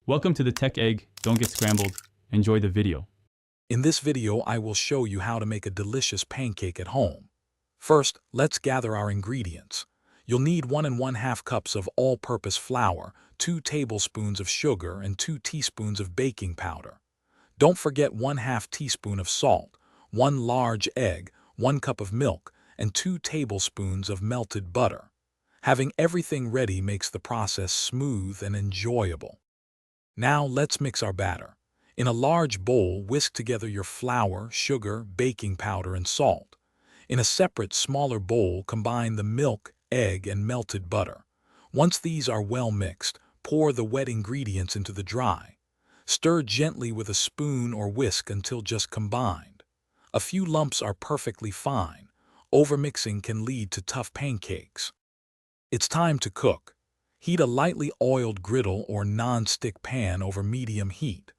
Welcome to the Tech Egg. Don't get scrambled. Enjoy the video. In this video, I will show you how to make a delicious pancake at home. First, let's gather our ingredients. You'll need 1 1/2 cups of all-purpose flour, 2 tablespoons of sugar, and 2 teaspoons of baking powder. Don't forget 1/2 teaspoon of salt, 1 large egg, 1 cup of milk, and 2 tablespoons of melted butter. Having everything ready makes the process smooth and enjoyable. Now let's mix our batter. In a large bowl, whisk together your flour, sugar, baking powder, and salt. In a separate, smaller bowl, combine the milk, egg, and melted butter. Once these are well mixed, pour the wet ingredients into the dry. Stir gently with a spoon or whisk until just combined. A few lumps are perfectly fine. Overmixing can lead to tough pancakes. It's time to cook. Heat a lightly oiled griddle or non-stick pan over medium heat.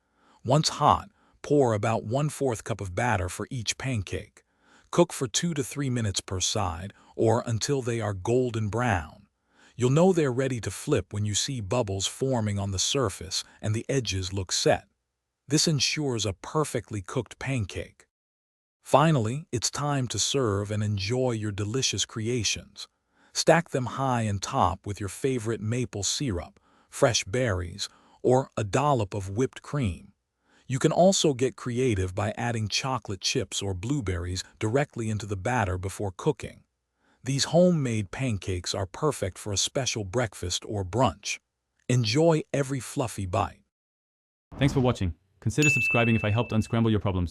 Once hot, pour about 1/4 cup of batter for each pancake. Cook for 2 to 3 minutes per side, or until they are golden brown. You'll know they're ready to flip when you see bubbles forming on the surface and the edges look set. This ensures a perfectly cooked pancake. Finally, it's time to serve and enjoy your delicious creations. Stack them high and top with your favorite maple syrup, fresh berries, or a dollop of whipped cream. You can also get creative by adding chocolate chips or blueberries directly into the batter before cooking. These homemade pancakes are perfect for a special breakfast or brunch. Enjoy every fluffy bite. Thanks for watching. Consider subscribing if I helped unscramble your problems.